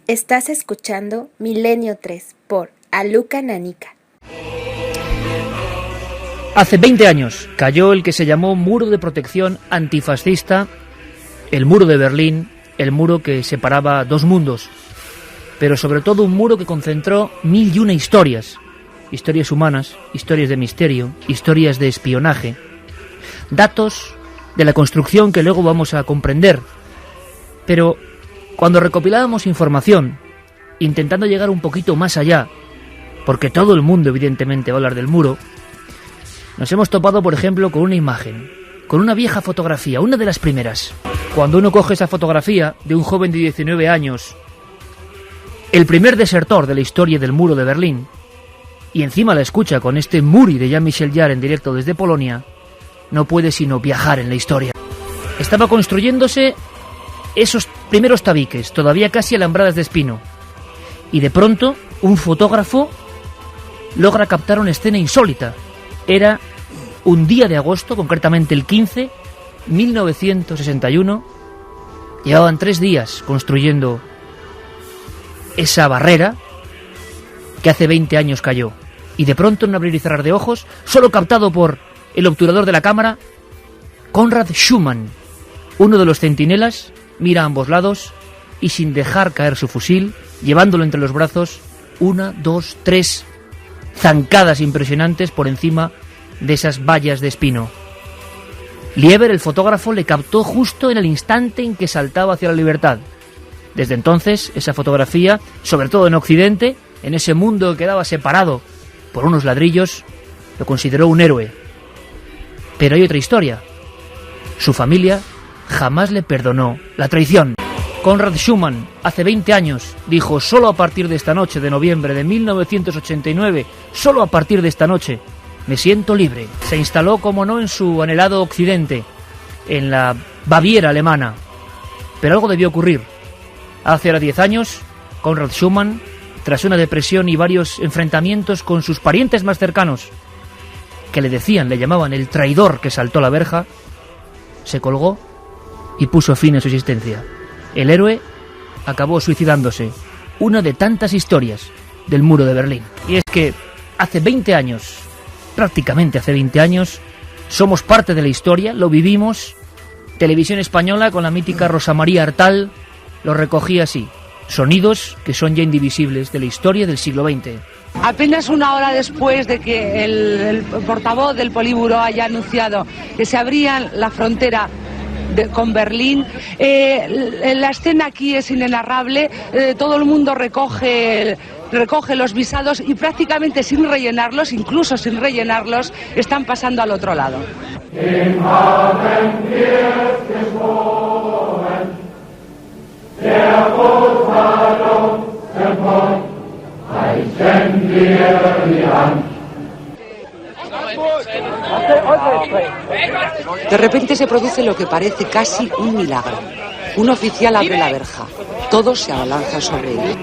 Estás escuchando Milenio 3 por Aluka Nanica. Hace 20 años cayó el que se llamó Muro de Protección Antifascista, el Muro de Berlín, el muro que separaba dos mundos, pero sobre todo un muro que concentró 1001 historias, historias humanas, historias de misterio, historias de espionaje, datos de la construcción que luego vamos a comprender. Pero cuando recopilábamos información, intentando llegar un poquito más allá, porque todo el mundo evidentemente va a hablar del muro, nos hemos topado, por ejemplo, con una imagen, con una vieja fotografía, una de las primeras. Cuando uno coge esa fotografía de un joven de 19 años, el primer desertor de la historia del muro de Berlín, y encima la escucha con este Muri de Jean-Michel Jarre en directo desde Polonia, no puede sino viajar en la historia. Estaba construyéndose esos primeros tabiques, todavía casi alambradas de espino, y de pronto un fotógrafo logra captar una escena insólita. Era un día de agosto, concretamente el 15, 1961. Llevaban 3 días construyendo esa barrera que hace 20 años cayó. Y de pronto, en un abrir y cerrar de ojos, solo captado por el obturador de la cámara, Konrad Schumann, uno de los centinelas, mira a ambos lados y, sin dejar caer su fusil, llevándolo entre los brazos, 1, 2, 3 zancadas impresionantes por encima de esas vallas de espino. Lieber, el fotógrafo, le captó justo en el instante en que saltaba hacia la libertad. Desde entonces, esa fotografía, sobre todo en Occidente, en ese mundo que quedaba separado por unos ladrillos, lo consideró un héroe. Pero hay otra historia. Su familia jamás le perdonó la traición. Konrad Schumann, hace 20 años, dijo: solo a partir de esta noche de noviembre de 1989, solo a partir de esta noche, me siento libre. Se instaló, como no, en su anhelado Occidente, en la Baviera alemana. Pero algo debió ocurrir. Hace ahora 10 años, Konrad Schumann, tras una depresión y varios enfrentamientos con sus parientes más cercanos, que le llamaban el traidor que saltó la verja, se colgó y puso fin a su existencia. El héroe acabó suicidándose. Una de tantas historias del muro de Berlín. Y es que hace 20 años, prácticamente hace 20 años, somos parte de la historia, lo vivimos. Televisión Española, con la mítica Rosa María Artal, lo recogía así. Sonidos que son ya indivisibles de la historia del siglo XX. Apenas una hora después de que el portavoz del Politburó haya anunciado que se abría la frontera con Berlín, la escena aquí es inenarrable. Todo el mundo recoge los visados y prácticamente sin rellenarlos, incluso sin rellenarlos, están pasando al otro lado. De repente se produce lo que parece casi un milagro. Un oficial abre la verja. Todos se abalanzan sobre él.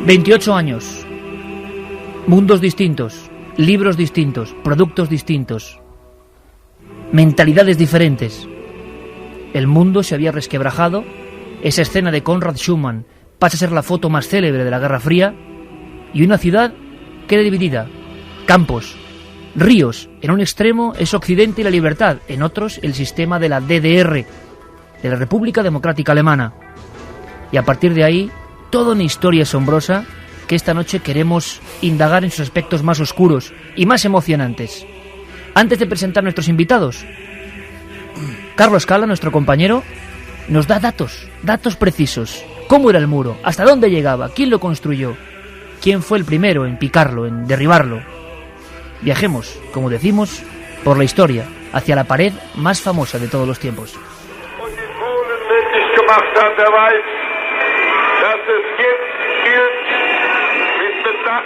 28 años. Mundos distintos, libros distintos, productos distintos, mentalidades diferentes. El mundo se había resquebrajado. Esa escena de Konrad Schumann pasa a ser la foto más célebre de la Guerra Fría. Y una ciudad queda dividida. Campos, ríos. En un extremo es Occidente y la libertad. En otros, el sistema de la DDR, de la República Democrática Alemana. Y a partir de ahí, toda una historia asombrosa que esta noche queremos indagar en sus aspectos más oscuros y más emocionantes. Antes de presentar a nuestros invitados, Carlos Cala, nuestro compañero, nos da datos precisos. ¿Cómo era el muro? ¿Hasta dónde llegaba? ¿Quién lo construyó? ¿Quién fue el primero en picarlo, en derribarlo? Viajemos, como decimos, por la historia, hacia la pared más famosa de todos los tiempos.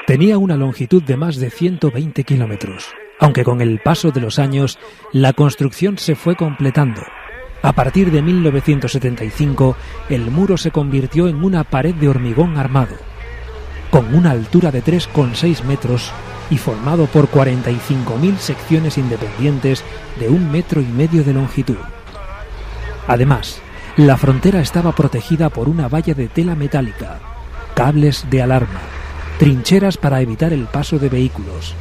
Tenía una longitud de más de 120 kilómetros, aunque con el paso de los años la construcción se fue completando. A partir de 1975, el muro se convirtió en una pared de hormigón armado, con una altura de 3,6 metros y formado por 45.000 secciones independientes de 1,5 metros de longitud. Además, La frontera estaba protegida por una valla de tela metálica, cables de alarma, trincheras para evitar el paso de vehículos,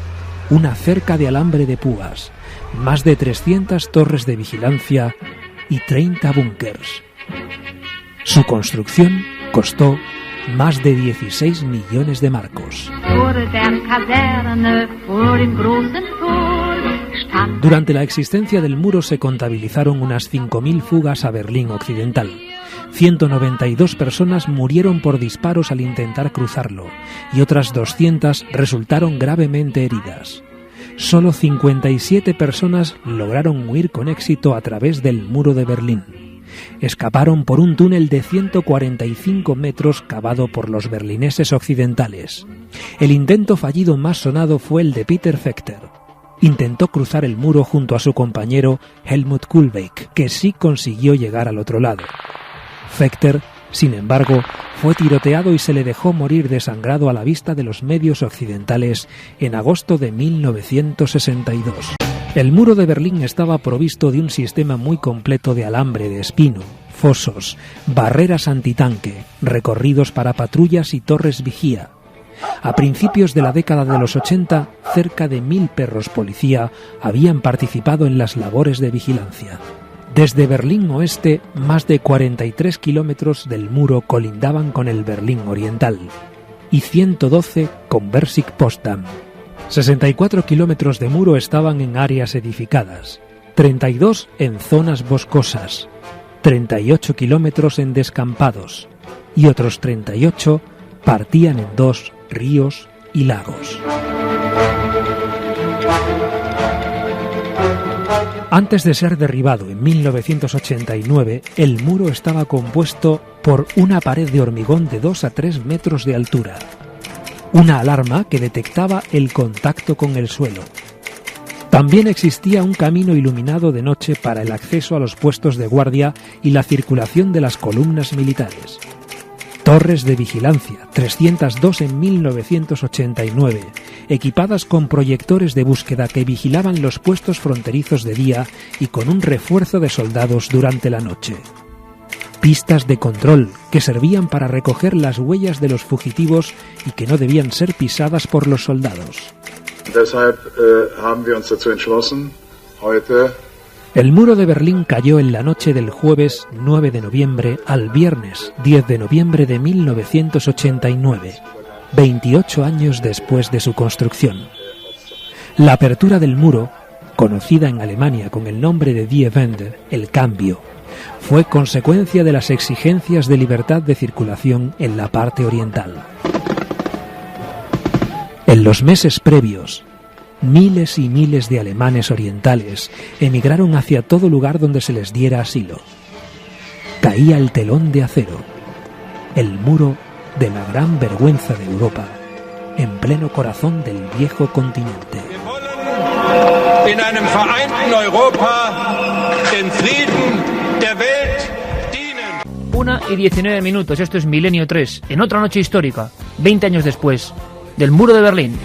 una cerca de alambre de púas, más de 300 torres de vigilancia y 30 búnkers. Su construcción costó más de 16 millones de marcos. Durante la existencia del muro se contabilizaron unas 5.000 fugas a Berlín Occidental. 192 personas murieron por disparos al intentar cruzarlo y otras 200 resultaron gravemente heridas. Solo 57 personas lograron huir con éxito a través del muro de Berlín. Escaparon por un túnel de 145 metros cavado por los berlineses occidentales. El intento fallido más sonado fue el de Peter Fechter. Intentó cruzar el muro junto a su compañero Helmut Kullbeck, que sí consiguió llegar al otro lado. Fechter, sin embargo, fue tiroteado y se le dejó morir desangrado a la vista de los medios occidentales en agosto de 1962. El muro de Berlín estaba provisto de un sistema muy completo de alambre de espino, fosos, barreras antitanque, recorridos para patrullas y torres vigía. A principios de la década de los 80, cerca de 1.000 perros policía habían participado en las labores de vigilancia. Desde Berlín Oeste, más de 43 kilómetros del muro colindaban con el Berlín Oriental y 112 con Berzik-Potsdam. 64 kilómetros de muro estaban en áreas edificadas, 32 en zonas boscosas, 38 kilómetros en descampados y otros 38 partían en 2 ríos y lagos. Antes de ser derribado en 1989, el muro estaba compuesto por una pared de hormigón de 2 a 3 metros de altura, una alarma que detectaba el contacto con el suelo. También existía un camino iluminado de noche para el acceso a los puestos de guardia y la circulación de las columnas militares. Torres de vigilancia, 302 en 1989, equipadas con proyectores de búsqueda que vigilaban los puestos fronterizos de día y con un refuerzo de soldados durante la noche. Pistas de control que servían para recoger las huellas de los fugitivos y que no debían ser pisadas por los soldados. Deshalb haben wir uns dazu entschlossen, heute El muro de Berlín cayó en la noche del jueves 9 de noviembre al viernes 10 de noviembre de 1989, 28 años después de su construcción. La apertura del muro, conocida en Alemania con el nombre de Die Wende, el cambio, fue consecuencia de las exigencias de libertad de circulación en la parte oriental. En los meses previos, miles y miles de alemanes orientales emigraron hacia todo lugar donde se les diera asilo. Caía el telón de acero, el muro de la gran vergüenza de Europa, en pleno corazón del viejo continente. In einem vereinten Europa den Frieden der Welt dienen. 1:19, esto es Milenio 3, en otra noche histórica, 20 años después del muro de Berlín.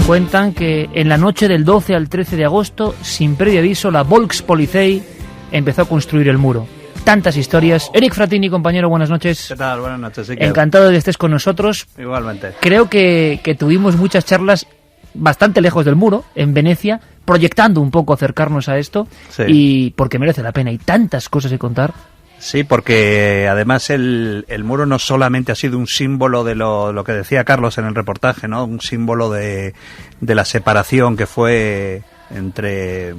Cuentan que en la noche del 12 al 13 de agosto, sin previo aviso, la Volkspolizei empezó a construir el muro. Tantas historias. Eric Frattini, compañero, buenas noches. ¿Qué tal? Buenas noches. Sí, encantado de que estés con nosotros. Igualmente. Creo que tuvimos muchas charlas bastante lejos del muro, en Venecia, proyectando un poco acercarnos a esto, sí. Y porque merece la pena. Hay tantas cosas que contar. Sí, porque además el muro no solamente ha sido un símbolo de lo que decía Carlos en el reportaje, ¿no? Un símbolo de la separación que fue entre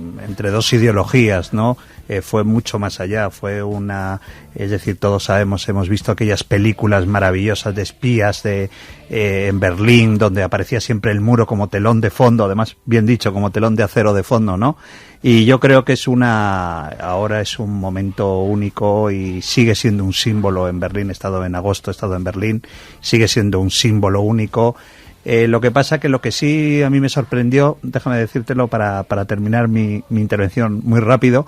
dos ideologías, ¿no? Fue mucho más allá, es decir, todos sabemos, hemos visto aquellas películas maravillosas de espías en Berlín, donde aparecía siempre el muro como telón de fondo, además, bien dicho, como telón de acero de fondo, ¿no? Y yo creo que ahora es un momento único y sigue siendo un símbolo en Berlín. En agosto he estado en Berlín, sigue siendo un símbolo único. Lo que pasa que lo que sí a mí me sorprendió, déjame decírtelo para terminar mi intervención muy rápido,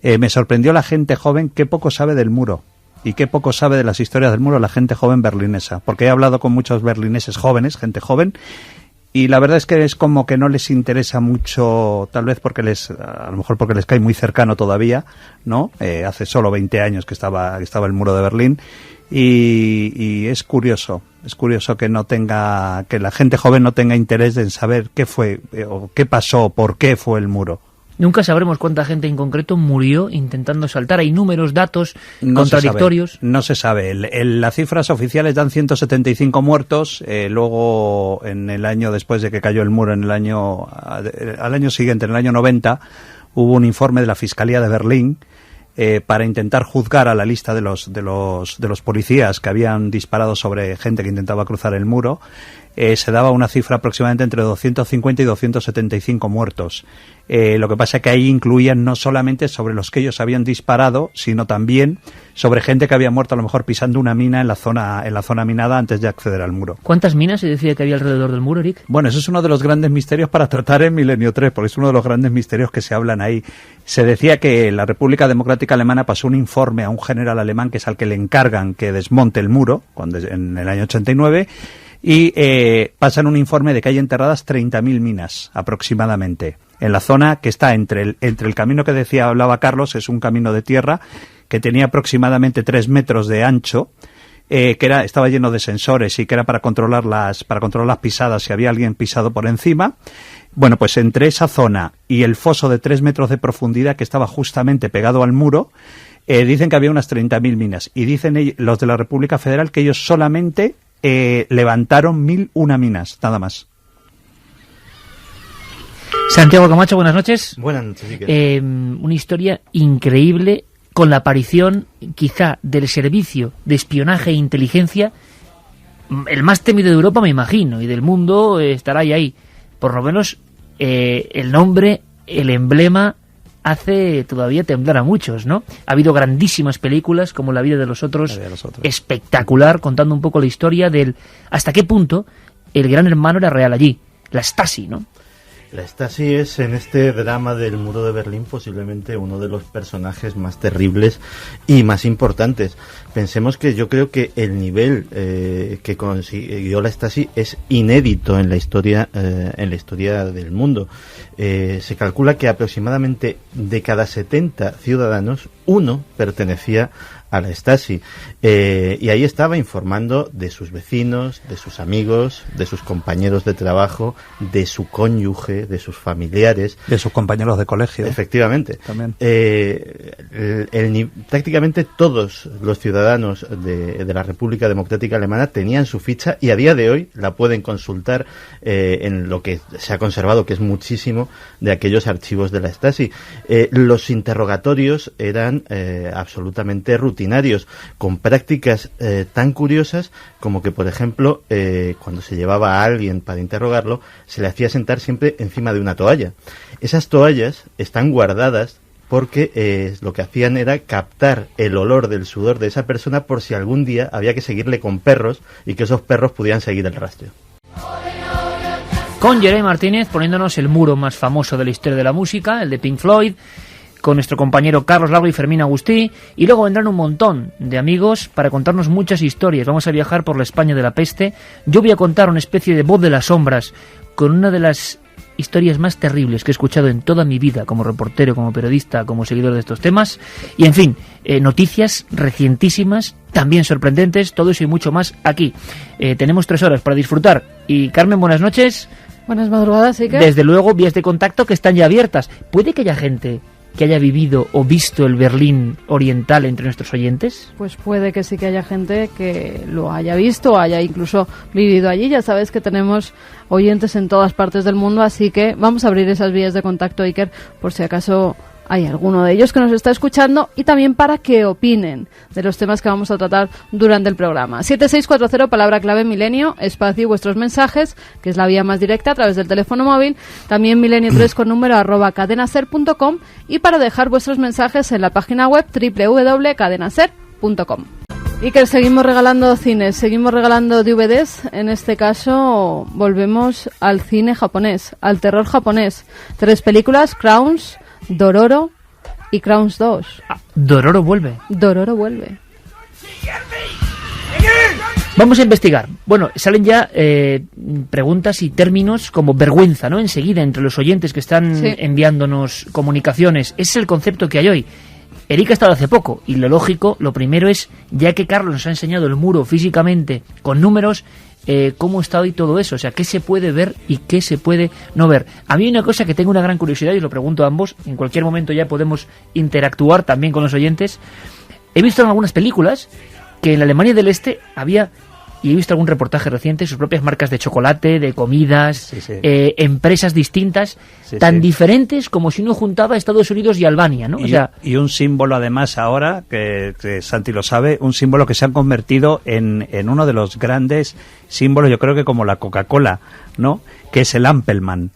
me sorprendió la gente joven, qué poco sabe del muro y qué poco sabe de las historias del muro la gente joven berlinesa, porque he hablado con muchos berlineses jóvenes, gente joven, y la verdad es que es como que no les interesa mucho, tal vez porque a lo mejor porque les cae muy cercano todavía, ¿no? Hace solo 20 años que estaba el muro de Berlín, y es curioso que la gente joven no tenga interés en saber qué fue, o qué pasó, por qué fue el muro. Nunca sabremos cuánta gente en concreto murió intentando saltar. Hay números, datos contradictorios. No se sabe. Las cifras oficiales dan 175 muertos. Luego, en el año después de que cayó el muro, al año siguiente, en el año 90, hubo un informe de la Fiscalía de Berlín para intentar juzgar a la lista de los policías que habían disparado sobre gente que intentaba cruzar el muro. Se daba una cifra aproximadamente entre 250 y 275 muertos. Lo que pasa es que ahí incluían no solamente sobre los que ellos habían disparado, sino también sobre gente que había muerto a lo mejor pisando una mina en la zona minada antes de acceder al muro. ¿Cuántas minas se decía que había alrededor del muro, Eric? Bueno, eso es uno de los grandes misterios para tratar en Milenio 3, porque es uno de los grandes misterios que se hablan ahí. Se decía que la República Democrática Alemana pasó un informe a un general alemán, que es al que le encargan que desmonte el muro, en el año 89, y pasan un informe de que hay enterradas 30.000 minas aproximadamente en la zona que está entre el camino que hablaba Carlos. Es un camino de tierra que tenía aproximadamente 3 metros de ancho, que estaba lleno de sensores y que era para controlar las pisadas si había alguien pisado por encima. Bueno, pues entre esa zona y el foso de 3 metros de profundidad que estaba justamente pegado al muro, dicen que había unas 30.000 minas, y dicen los de la República Federal que ellos solamente levantaron 1.001 minas, nada más. Santiago Camacho, buenas noches. Buenas noches, Iker. Una historia increíble con la aparición quizá del servicio de espionaje e inteligencia, el más temido de Europa, me imagino, y del mundo estará ahí. Por lo menos el nombre, el emblema, hace todavía temblar a muchos, ¿no? Ha habido grandísimas películas como La vida de los otros, espectacular, contando un poco la historia del hasta qué punto el gran hermano era real allí, la Stasi, ¿no? La Stasi es, en este drama del muro de Berlín, posiblemente uno de los personajes más terribles y más importantes. Pensemos que yo creo que el nivel que consiguió la Stasi es inédito en la historia del mundo. Se calcula que aproximadamente de cada 70 ciudadanos, uno pertenecía a la Stasi, y ahí estaba informando de sus vecinos, de sus amigos, de sus compañeros de trabajo, de su cónyuge, de sus familiares, de sus compañeros de colegio. Efectivamente. También. Prácticamente todos los ciudadanos de la República Democrática Alemana tenían su ficha, y a día de hoy la pueden consultar en lo que se ha conservado, que es muchísimo, de aquellos archivos de la Stasi. Los interrogatorios eran absolutamente rutinarios, con prácticas tan curiosas como que, por ejemplo, cuando se llevaba a alguien para interrogarlo, se le hacía sentar siempre encima de una toalla. Esas toallas están guardadas porque lo que hacían era captar el olor del sudor de esa persona por si algún día había que seguirle con perros y que esos perros pudieran seguir el rastro. Con Jeremy Martínez poniéndonos el muro más famoso de la historia de la música, el de Pink Floyd, con nuestro compañero Carlos Lago y Fermín Agustí, y luego vendrán un montón de amigos para contarnos muchas historias. Vamos a viajar por la España de la peste. Yo voy a contar una especie de voz de las sombras con una de las historias más terribles que he escuchado en toda mi vida como reportero, como periodista, como seguidor de estos temas, y en fin, noticias recientísimas, también sorprendentes, todo eso y mucho más aquí. Tenemos 3 horas para disfrutar, y Carmen, buenas noches. Buenas madrugadas, Iker. Desde luego, vías de contacto que están ya abiertas. ¿Puede que haya gente que haya vivido o visto el Berlín Oriental entre nuestros oyentes? Pues puede que sí que haya gente que lo haya visto o haya incluso vivido allí. Ya sabes que tenemos oyentes en todas partes del mundo, así que vamos a abrir esas vías de contacto, Iker, por si acaso hay alguno de ellos que nos está escuchando, y también para que opinen de los temas que vamos a tratar durante el programa. 7640, palabra clave Milenio, espacio y vuestros mensajes, que es la vía más directa a través del teléfono móvil, también Milenio 3 con número @cadenaser.com, y para dejar vuestros mensajes en la página web www.cadenaser.com. Y que seguimos regalando cines, seguimos regalando DVDs. En este caso volvemos al cine japonés, al terror japonés. 3 películas: Crowns, Dororo y Crowns 2. Dororo vuelve. Dororo vuelve. Vamos a investigar. Bueno, salen ya preguntas y términos como vergüenza, ¿no? Enseguida, entre los oyentes que están enviándonos comunicaciones. Ese es el concepto que hay hoy. Eric ha estado hace poco, y lo lógico, lo primero es, ya que Carlos nos ha enseñado el muro físicamente, con números, cómo está hoy todo eso, o sea, qué se puede ver y qué se puede no ver. A mí hay una cosa que tengo una gran curiosidad, y os lo pregunto a ambos, en cualquier momento ya podemos interactuar también con los oyentes. He visto en algunas películas que en la Alemania del Este había, y he visto algún reportaje reciente, sus propias marcas de chocolate, de comidas, empresas distintas, tan diferentes como si uno juntaba Estados Unidos y Albania, ¿no? Y un símbolo, además, ahora, que Santi lo sabe, un símbolo que se han convertido en uno de los grandes símbolos, yo creo que como la Coca-Cola, ¿no? Que es el Ampelmann.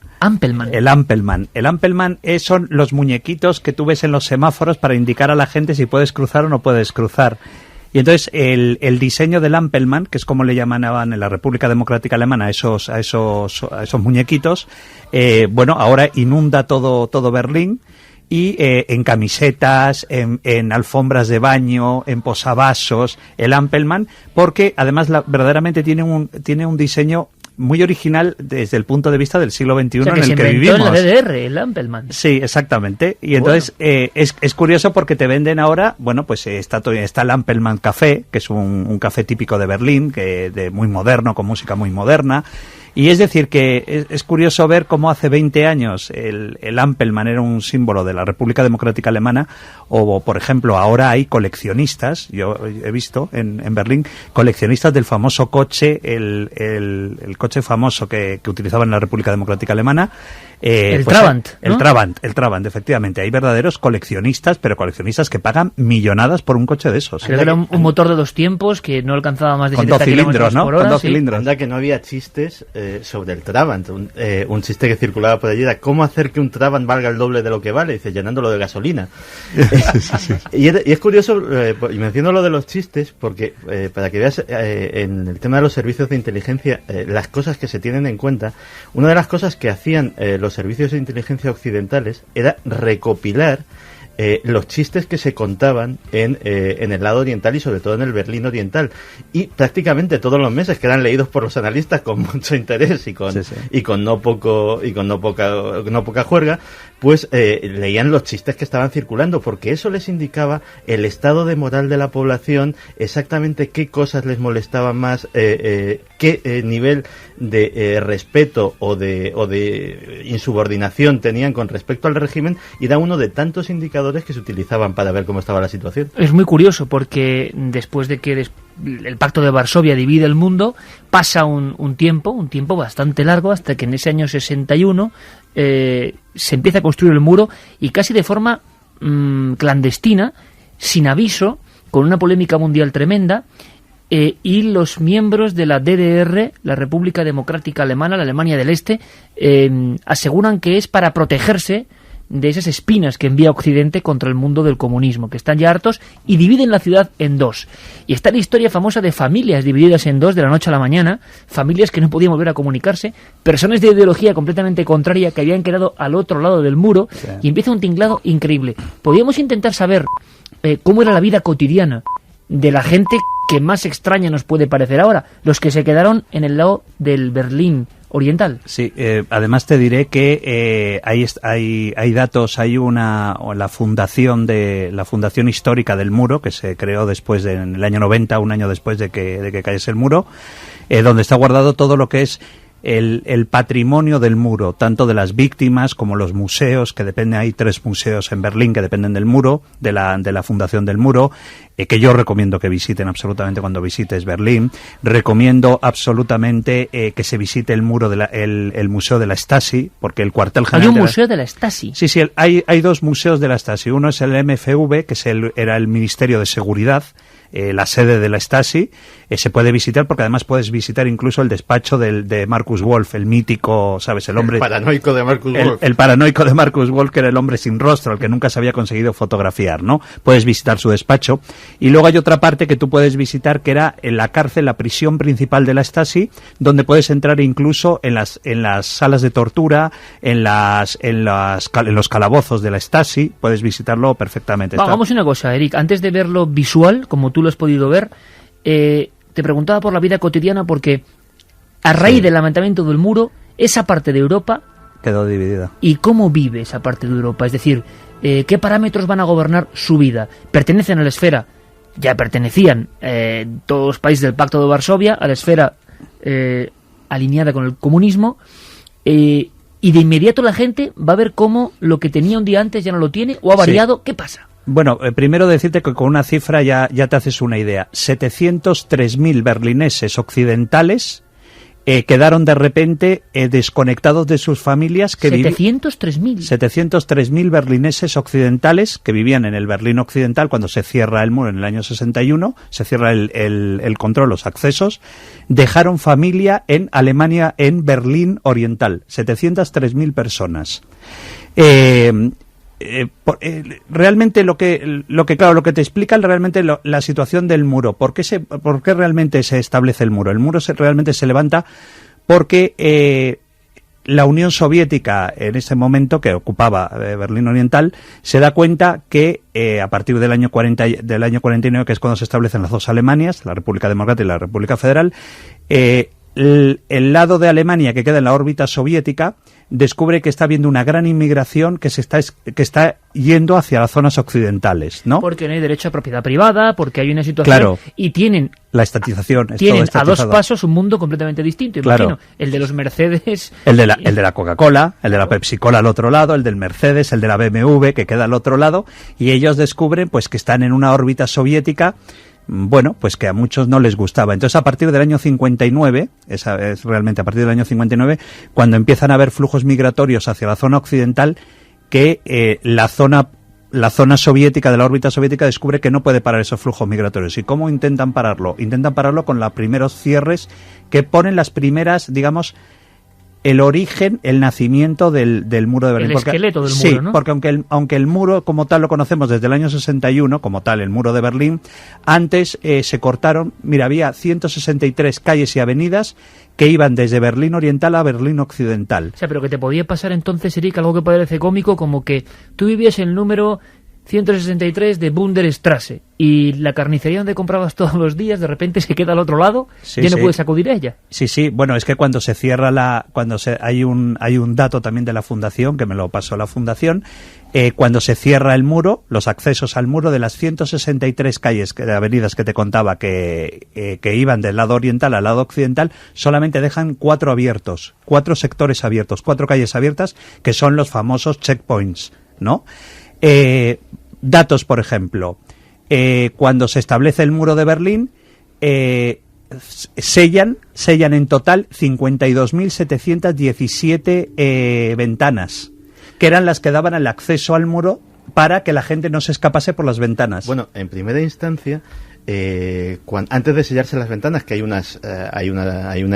El Ampelmann. El Ampelmann son los muñequitos que tú ves en los semáforos para indicar a la gente si puedes cruzar o no puedes cruzar. Y entonces el diseño del Ampelmann, que es como le llamaban en la República Democrática Alemana a esos muñequitos, bueno, ahora inunda todo Berlín, y en camisetas, en alfombras de baño, en posavasos, el Ampelmann, porque además verdaderamente tiene un diseño muy original desde el punto de vista del siglo XXI, o sea, en el que vivimos. En la DDR, el Ampelmann. Sí, exactamente. Y entonces es curioso porque te venden ahora, bueno, pues está el Ampelmann Café, que es un café típico de Berlín, muy moderno, con música muy moderna. Y es decir que es curioso ver cómo hace 20 años el Ampelmann era un símbolo de la República Democrática Alemana, o por ejemplo ahora hay coleccionistas, yo he visto en Berlín, coleccionistas del famoso coche, el coche famoso que utilizaban en la República Democrática Alemana. El Trabant, ¿no? El Trabant, efectivamente. Hay verdaderos coleccionistas, pero coleccionistas que pagan millonadas por un coche de esos. Creo que era un motor de 2 tiempos que no alcanzaba más de 70 kilómetros por hora. Con 2 cilindros. Anda que no había chistes sobre el Trabant. Un chiste que circulaba por allí era cómo hacer que un Trabant valga el doble de lo que vale, dice, llenándolo de gasolina. Y es curioso, y menciono lo de los chistes, porque para que veas en el tema de los servicios de inteligencia, las cosas que se tienen en cuenta, una de las cosas que hacían los servicios de inteligencia occidentales era recopilar los chistes que se contaban en el lado oriental y sobre todo en el Berlín oriental, y prácticamente todos los meses, que eran leídos por los analistas con mucho interés y con no poca juerga, pues leían los chistes que estaban circulando, porque eso les indicaba el estado de moral de la población, exactamente qué cosas les molestaban más, qué nivel de respeto o de insubordinación tenían con respecto al régimen, y era uno de tantos indicadores que se utilizaban para ver cómo estaba la situación. Es muy curioso porque después de que el Pacto de Varsovia divide el mundo, pasa un tiempo bastante largo, hasta que en ese año 61 se empieza a construir el muro, y casi de forma clandestina, sin aviso, con una polémica mundial tremenda, y los miembros de la DDR, la República Democrática Alemana, la Alemania del Este, aseguran que es para protegerse de esas espinas que envía Occidente contra el mundo del comunismo, que están ya hartos, y dividen la ciudad en 2. Y está la historia famosa de familias divididas en 2 de la noche a la mañana, familias que no podían volver a comunicarse, personas de ideología completamente contraria que habían quedado al otro lado del muro, y empieza un tinglado increíble. Podríamos intentar saber cómo era la vida cotidiana de la gente que más extraña nos puede parecer ahora, los que se quedaron en el lado del Berlín oriental. Sí, además te diré que hay datos, hay la fundación histórica del muro, que se creó después en el año 90, un año después de que cayese el muro, donde está guardado todo lo que es el patrimonio del muro, tanto de las víctimas como los museos, que dependen, hay 3 museos en Berlín que dependen del muro, de la fundación del muro, que yo recomiendo que visiten absolutamente cuando visites Berlín. Recomiendo absolutamente que se visite el muro el museo de la Stasi, porque el cuartel general... ¿Hay un museo de la Stasi? Sí, hay 2 museos de la Stasi. Uno es el MFV, que era el Ministerio de Seguridad, la sede de la Stasi. Se puede visitar, porque además puedes visitar incluso el despacho de Markus Wolf, el mítico, ¿sabes? El hombre... El paranoico de Markus Wolf. El paranoico de Markus Wolf, que era el hombre sin rostro, el que nunca se había conseguido fotografiar, ¿no? Puedes visitar su despacho. Y luego hay otra parte que tú puedes visitar, que era en la cárcel, la prisión principal de la Stasi, donde puedes entrar incluso en las salas de tortura, en los calabozos de la Stasi. Puedes visitarlo perfectamente. Hagamos una cosa, Eric, antes de verlo visual, como tú lo has podido ver, te preguntaba por la vida cotidiana porque a raíz del levantamiento del muro, esa parte de Europa quedó dividida. ¿Y cómo vive esa parte de Europa? Es decir, ¿qué parámetros van a gobernar su vida? ¿Pertenecen a la esfera? Ya pertenecían todos los países del Pacto de Varsovia a la esfera alineada con el comunismo, y de inmediato la gente va a ver cómo lo que tenía un día antes ya no lo tiene o ha variado. Sí. ¿Qué pasa? Bueno, primero decirte que con una cifra ya te haces una idea. 703.000 berlineses occidentales quedaron de repente desconectados de sus familias. 703.000. 703.000 berlineses occidentales que vivían en el Berlín occidental cuando se cierra el muro en el año 61, se cierra el control, los accesos, dejaron familia en Alemania, en Berlín oriental. 703.000 personas. Realmente lo que te explica realmente la situación del muro, ¿por qué realmente se establece el muro? El muro realmente se levanta porque la Unión Soviética en ese momento, que ocupaba Berlín Oriental, se da cuenta que a partir del año 49, que es cuando se establecen las dos Alemanias, la República Democrática y la República Federal, el lado de Alemania que queda en la órbita soviética descubre que está habiendo una gran inmigración que está yendo hacia las zonas occidentales, ¿no? Porque no hay derecho a propiedad privada, porque hay una situación, claro, y tienen la estatización, tienen a dos pasos un mundo completamente distinto, imagino. Claro. El de los Mercedes, el de la Coca-Cola, el de la Pepsi-Cola al otro lado, el del Mercedes, el de la BMW que queda al otro lado, y ellos descubren pues que están en una órbita soviética, bueno, pues que a muchos no les gustaba. Entonces, a partir del año 59, esa es realmente a partir del año 59, cuando empiezan a haber flujos migratorios hacia la zona occidental, que la zona soviética, de la órbita soviética, descubre que no puede parar esos flujos migratorios. ¿Y cómo intentan pararlo? Intentan pararlo con los primeros cierres que ponen las primeras, digamos, el origen, el nacimiento del muro de Berlín. El esqueleto del muro, sí, ¿no? porque aunque el muro como tal lo conocemos desde el año 61, como tal, el muro de Berlín, antes se cortaron, mira, había 163 calles y avenidas que iban desde Berlín Oriental a Berlín Occidental. O sea, pero que te podía pasar entonces, Eric, algo que parece cómico, como que tú vivías en el número 163 de Bunderstraße y la carnicería donde comprabas todos los días de repente se queda al otro lado, sí, ya no puedes acudir a ella. Sí, bueno, es que cuando se cierra hay un dato también de la fundación, que me lo pasó la fundación, cuando se cierra el muro, los accesos al muro de las 163 calles, avenidas que te contaba que iban del lado oriental al lado occidental, solamente dejan 4 sectores abiertos, 4 calles abiertas, que son los famosos checkpoints, ¿no? Datos, por ejemplo, cuando se establece el muro de Berlín, sellan en total 52.717 ventanas, que eran las que daban el acceso al muro para que la gente no se escapase por las ventanas. Bueno, en primera instancia, antes de sellarse las ventanas, que hay una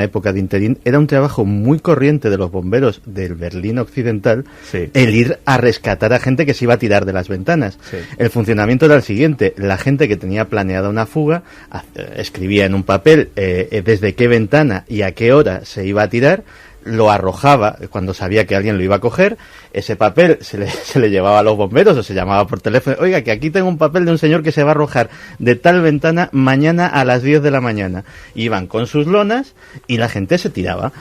época de interín, era un trabajo muy corriente de los bomberos del Berlín Occidental, sí, el ir a rescatar a gente que se iba a tirar de las ventanas. Sí. El funcionamiento era el siguiente: la gente que tenía planeada una fuga escribía en un papel desde qué ventana y a qué hora se iba a tirar, lo arrojaba cuando sabía que alguien lo iba a coger. Ese papel se le llevaba a los bomberos o se llamaba por teléfono: oiga, que aquí tengo un papel de un señor que se va a arrojar de tal ventana mañana a las 10 de la mañana. Iban con sus lonas y la gente se tiraba.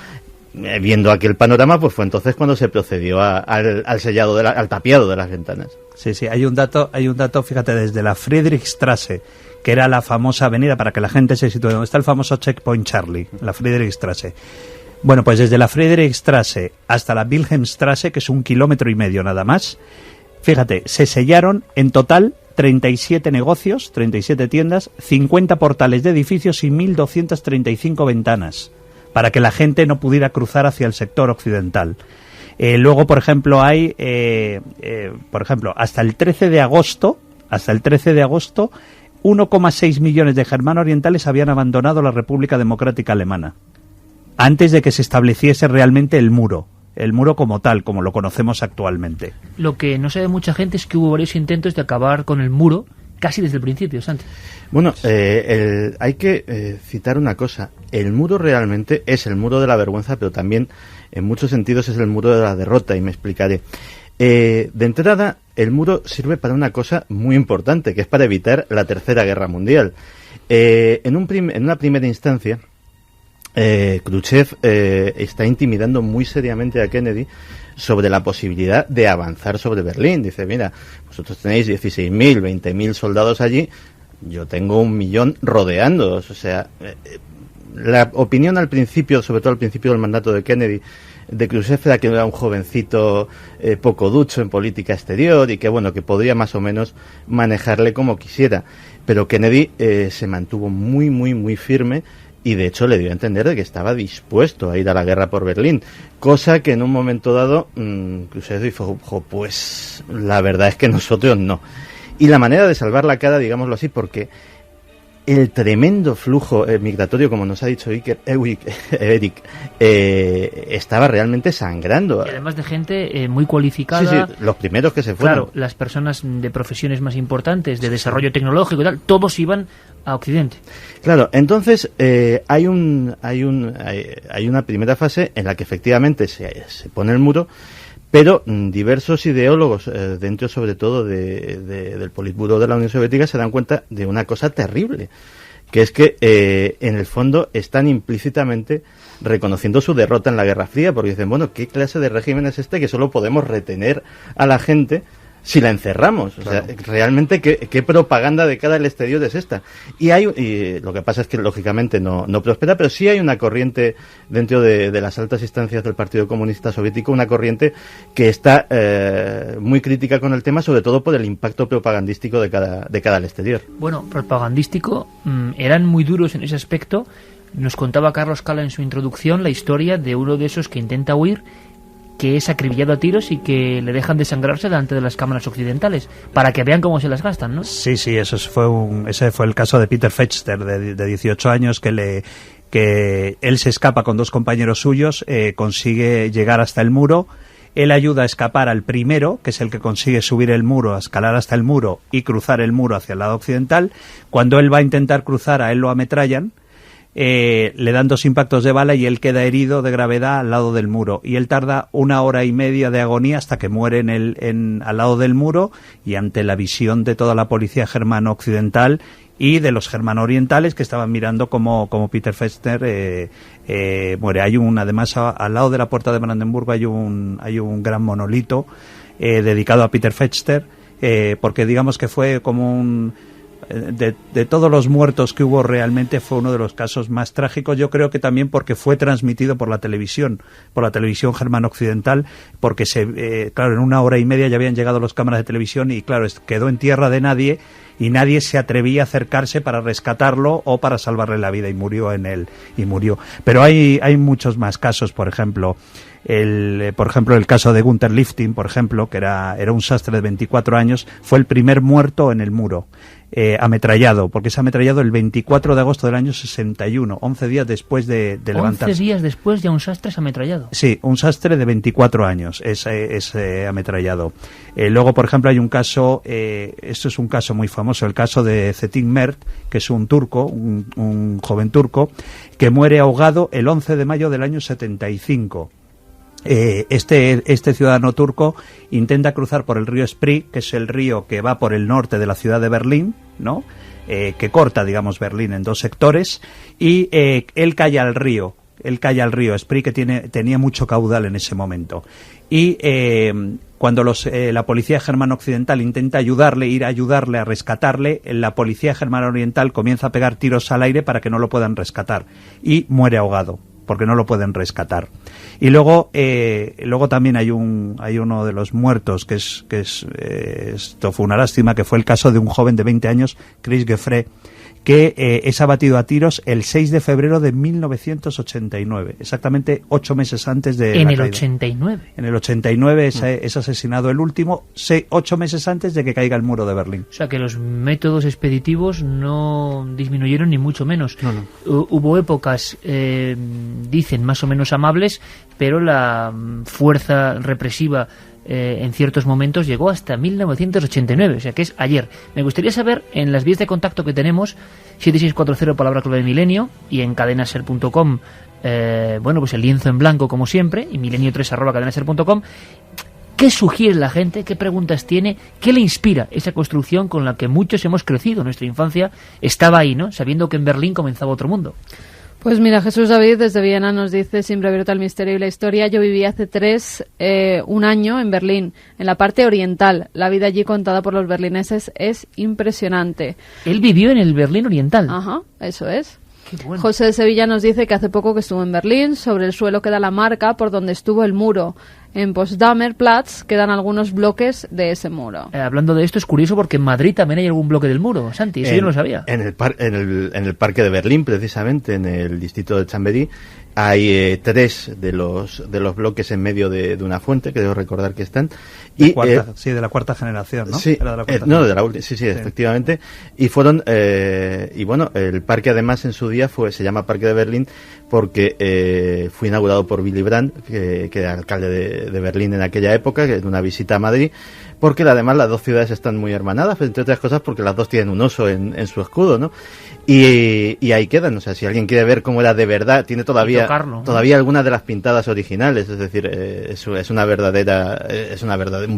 Viendo aquel panorama, pues fue entonces cuando se procedió al sellado, al tapiado de las ventanas. Sí, hay un dato, fíjate, desde la Friedrichstraße, que era la famosa avenida, para que la gente se sitúe, donde está el famoso Checkpoint Charlie, la Friedrichstraße. Bueno, pues desde la Friedrichstraße hasta la Wilhelmstraße, que es 1,5 kilómetros nada más, fíjate, se sellaron en total 37 negocios, 37 tiendas, 50 portales de edificios y 1.235 ventanas, para que la gente no pudiera cruzar hacia el sector occidental. Luego, por ejemplo, hay, hasta el 13 de agosto, 1,6 millones de germanos orientales habían abandonado la República Democrática Alemana, antes de que se estableciese realmente el muro como tal, como lo conocemos actualmente. Lo que no sabe mucha gente es que hubo varios intentos de acabar con el muro casi desde el principio, Santi. Bueno, hay que citar una cosa: el muro realmente es el muro de la vergüenza, pero también en muchos sentidos es el muro de la derrota, y me explicaré. De entrada, el muro sirve para una cosa muy importante, que es para evitar la Tercera Guerra Mundial. En una primera instancia, Khrushchev está intimidando muy seriamente a Kennedy sobre la posibilidad de avanzar sobre Berlín. Dice, mira, vosotros tenéis 16.000, 20.000 soldados allí, yo tengo 1 millón rodeándoos. O sea, la opinión al principio, sobre todo al principio del mandato de Kennedy, de Khrushchev, era que era un jovencito poco ducho en política exterior y que, bueno, que podría más o menos manejarle como quisiera. Pero Kennedy se mantuvo muy, muy, muy firme y de hecho le dio a entender de que estaba dispuesto a ir a la guerra por Berlín, cosa que en un momento dado Khrushchev dijo, pues la verdad es que nosotros no. Y la manera de salvar la cara, digámoslo así, porque el tremendo flujo migratorio, como nos ha dicho Eric, estaba realmente sangrando. Y además de gente muy cualificada. Sí, los primeros que se fueron. Claro, las personas de profesiones más importantes, de desarrollo tecnológico y tal, todos iban a Occidente. Claro, entonces hay una primera fase en la que efectivamente se pone el muro, pero diversos ideólogos, dentro sobre todo del Politburo de la Unión Soviética, se dan cuenta de una cosa terrible, que es que en el fondo están implícitamente reconociendo su derrota en la Guerra Fría, porque dicen, bueno, ¿qué clase de régimen es este que solo podemos retener a la gente si la encerramos? O sea, realmente, ¿qué propaganda de cara al exterior es esta? Y lo que pasa es que, lógicamente, no prospera, pero sí hay una corriente dentro de las altas instancias del Partido Comunista Soviético, una corriente que está muy crítica con el tema, sobre todo por el impacto propagandístico de cara al exterior. Bueno, propagandístico, eran muy duros en ese aspecto. Nos contaba Carlos Cala en su introducción la historia de uno de esos que intenta huir, que es acribillado a tiros y que le dejan desangrarse delante de las cámaras occidentales, para que vean cómo se las gastan, ¿no? Sí, ese fue el caso de Peter Fechter, de 18 años, que él se escapa con 2 compañeros suyos, consigue llegar hasta el muro. Él ayuda a escapar al primero, que es el que consigue subir el muro, a escalar hasta el muro y cruzar el muro hacia el lado occidental. Cuando él va a intentar cruzar, a él lo ametrallan. Le dan 2 impactos de bala y él queda herido de gravedad al lado del muro, y él tarda 1 hora y media de agonía hasta que muere al lado del muro, y ante la visión de toda la policía germano-occidental y de los germano-orientales que estaban mirando como Peter Fechter muere. Además, al lado de la puerta de Brandenburgo hay un gran monolito dedicado a Peter Fechter, porque digamos que fue como de todos los muertos que hubo, realmente fue uno de los casos más trágicos. Yo creo que también porque fue transmitido por la televisión germano-occidental, porque claro, en 1 hora y media ya habían llegado las cámaras de televisión y claro, quedó en tierra de nadie y nadie se atrevía a acercarse para rescatarlo o para salvarle la vida, y murió murió. Pero hay muchos más casos, por ejemplo, el caso de Gunther Lifting, por ejemplo, que era un sastre de 24 años, fue el primer muerto en el muro, ametrallado, porque es ametrallado el 24 de agosto del año 61, 11 días después de levantarse. 11 días después ya un sastre es ametrallado. Sí, un sastre de 24 años es ametrallado. Luego, por ejemplo, hay un caso, esto es un caso muy famoso, el caso de Cetin Mert, que es un turco, un joven turco, que muere ahogado el 11 de mayo del año 75. Este ciudadano turco intenta cruzar por el río Spree, que es el río que va por el norte de la ciudad de Berlín, ¿no? Que corta, digamos, Berlín en 2 sectores, y él cae al río Spree, que tenía mucho caudal en ese momento, y cuando la policía germano-occidental intenta ir a ayudarle, a rescatarle, la policía germano-oriental comienza a pegar tiros al aire para que no lo puedan rescatar, y muere ahogado porque no lo pueden rescatar. Y luego también hay uno de los muertos que esto fue una lástima, que fue el caso de un joven de 20 años, Chris Geffre, que es abatido a tiros el 6 de febrero de 1989, exactamente 8 meses antes de ¿En la el caída. 89? En el 89 es asesinado el último, 8 meses antes de que caiga el muro de Berlín. O sea que los métodos expeditivos no disminuyeron ni mucho menos. No. Hubo épocas, dicen, más o menos amables, pero la fuerza represiva en ciertos momentos llegó hasta 1989, o sea que es ayer. Me gustaría saber, en las vías de contacto que tenemos, 7640 palabra clave de milenio, y en cadenaser.com, pues el lienzo en blanco como siempre, y milenio3@cadenaser.com, ¿Qué sugiere la gente? ¿Qué preguntas tiene? ¿Qué le inspira esa construcción con la que muchos hemos crecido? Nuestra infancia estaba ahí, ¿no? Sabiendo que en Berlín comenzaba otro mundo. Pues mira, Jesús David desde Viena nos dice, siempre abierto al misterio y la historia, yo viví hace un año en Berlín, en la parte oriental. La vida allí contada por los berlineses es impresionante. Él vivió en el Berlín oriental. Ajá, eso es. Qué bueno. José de Sevilla nos dice que hace poco que estuvo en Berlín, sobre el suelo queda la marca por donde estuvo el muro. En Potsdamer Platz quedan algunos bloques de ese muro. Hablando de esto, es curioso porque en Madrid también hay algún bloque del muro, Santi, eso yo no lo sabía. En el parque de Berlín, precisamente, en el distrito de Chambéry, hay 3 de los bloques en medio de una fuente, que debo recordar que están. De la cuarta generación, ¿no? Sí, sí, efectivamente. Y fueron, y bueno, el parque además en su día se llama Parque de Berlín porque fue inaugurado por Willy Brandt, que era alcalde de Berlín en aquella época, en una visita a Madrid, porque además las dos ciudades están muy hermanadas, entre otras cosas porque las dos tienen un oso en su escudo, ¿no? Y ahí quedan, o sea, si alguien quiere ver cómo era de verdad, tiene todavía algunas de las pintadas originales, es decir, es un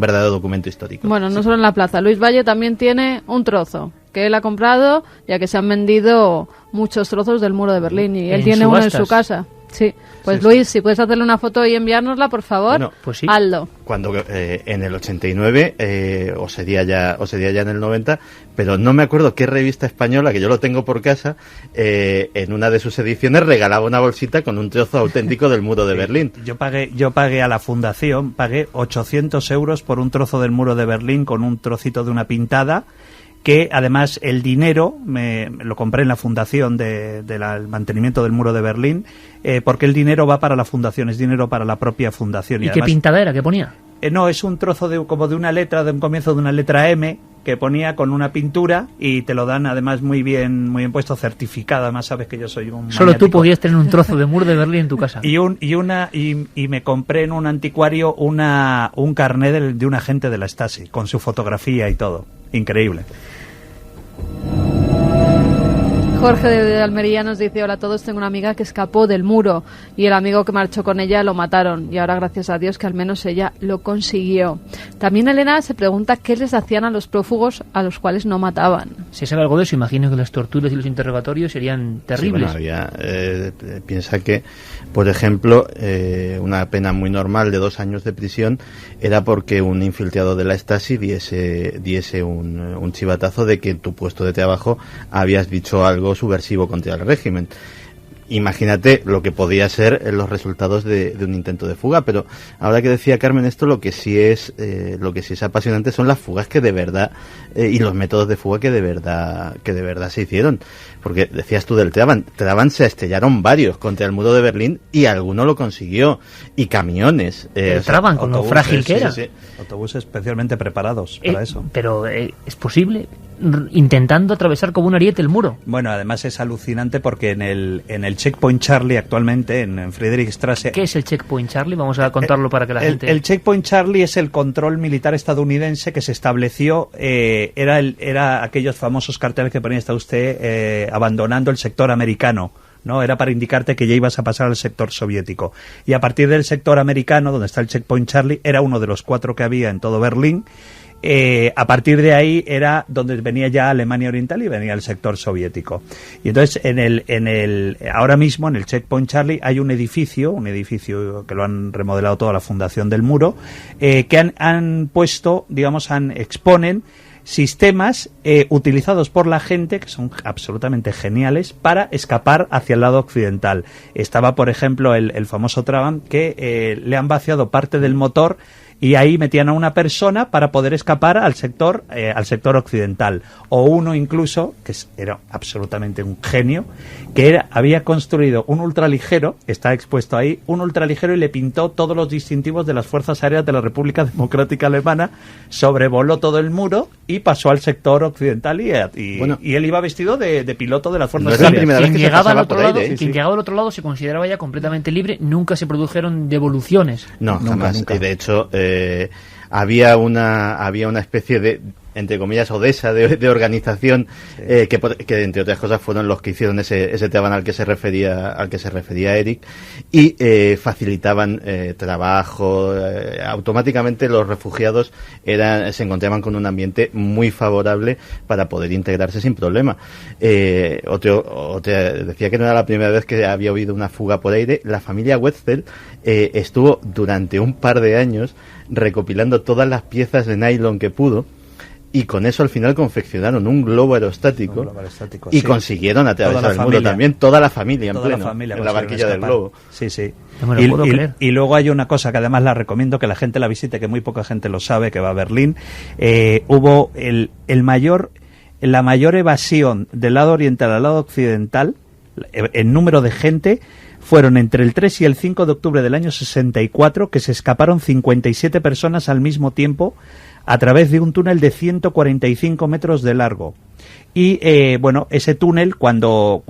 verdadero documento histórico. Bueno, no solo en la plaza, Luis Valle también tiene un trozo que él ha comprado, ya que se han vendido muchos trozos del muro de Berlín y él tiene uno en su casa. Sí, pues sí, Luis, si puedes hacerle una foto y enviárnosla, por favor, bueno, pues sí. Hazlo. Cuando en el 89, o sería ya en el 90, pero no me acuerdo qué revista española, que yo lo tengo por casa, en una de sus ediciones regalaba una bolsita con un trozo auténtico del muro de Berlín. Yo pagué a la fundación, pagué 800 euros por un trozo del muro de Berlín con un trocito de una pintada, que además el dinero me lo compré en la fundación del mantenimiento del muro de Berlín, porque el dinero va para la fundación, es dinero para la propia fundación. ¿Y además, qué pintada era? ¿Qué ponía? No, es un trozo como de una letra, de un comienzo de una letra M, que ponía con una pintura y te lo dan además muy bien puesto, certificado. Además sabes que yo soy un Solo maniático. Tú podías tener un trozo de muro de Berlín en tu casa. Y me compré en un anticuario un carné de un agente de la Stasi, con su fotografía y todo. Increíble. Jorge de Almería nos dice, hola a todos, tengo una amiga que escapó del muro y el amigo que marchó con ella lo mataron y ahora gracias a Dios que al menos ella lo consiguió. También Elena se pregunta qué les hacían a los prófugos a los cuales no mataban. Si sabe algo de eso, imagino que las torturas y los interrogatorios serían terribles. Sí, bueno, piensa que, por ejemplo, una pena muy normal de 2 años de prisión era porque un infiltrado de la Stasi diese un chivatazo de que en tu puesto de trabajo habías dicho algo subversivo contra el régimen. Imagínate lo que podía ser los resultados de un intento de fuga, pero ahora que decía Carmen esto, lo que sí es apasionante son las fugas que de verdad y los métodos de fuga que de verdad se hicieron, porque decías tú del Trabant se estrellaron varios contra el muro de Berlín y alguno lo consiguió, y camiones el Trabant con lo frágil que era. Sí. Autobuses especialmente preparados para eso. Pero es posible, intentando atravesar como un ariete el muro. Bueno, además es alucinante porque en el Checkpoint Charlie actualmente, en Friedrichstraße... ¿Qué es el Checkpoint Charlie? Vamos a contarlo para que la gente... El Checkpoint Charlie es el control militar estadounidense que se estableció, era aquellos famosos carteles que ponía, está usted abandonando el sector americano, ¿no? Era para indicarte que ya ibas a pasar al sector soviético. Y a partir del sector americano, donde está el Checkpoint Charlie, era uno de los 4 que había en todo Berlín. A partir de ahí era donde venía ya Alemania Oriental y venía el sector soviético. Y entonces ahora mismo en el Checkpoint Charlie hay un edificio que lo han remodelado toda la Fundación del Muro, que han puesto, exponen sistemas utilizados por la gente, que son absolutamente geniales, para escapar hacia el lado occidental. Estaba, por ejemplo, el famoso Trabant, que le han vaciado parte del motor y ahí metían a una persona para poder escapar al sector occidental. O uno incluso, que era absolutamente un genio, que había construido un ultraligero, está expuesto ahí, un ultraligero, y le pintó todos los distintivos de las Fuerzas Aéreas de la República Alemana, sobrevoló todo el muro y pasó al sector occidental y él iba vestido de piloto de las Fuerzas Aéreas. Quien llegaba al otro lado se consideraba ya completamente libre, nunca se produjeron devoluciones. No, jamás. Nunca. Y de hecho, había una especie de, entre comillas, Odessa de organización, sí. que entre otras cosas fueron los que hicieron ese Teban al que se refería Eric, y facilitaban trabajo. Automáticamente los refugiados se encontraban con un ambiente muy favorable para poder integrarse sin problema. Decía que no era la primera vez que había habido una fuga por aire. La familia Wetzel estuvo durante un par de años recopilando todas las piezas de nylon que pudo, y con eso al final confeccionaron un globo aerostático y sí. Consiguieron atravesar el muro también, toda la familia en pleno, en la barquilla del globo. Sí, sí. No me lo puedo creer. Y luego hay una cosa que además la recomiendo que la gente la visite, que muy poca gente lo sabe, que va a Berlín. Hubo la mayor evasión del lado oriental al lado occidental, en número de gente, fueron entre el 3 y el 5 de octubre del año 64, que se escaparon 57 personas al mismo tiempo a través de un túnel de 145 metros de largo. Y ese túnel, cuando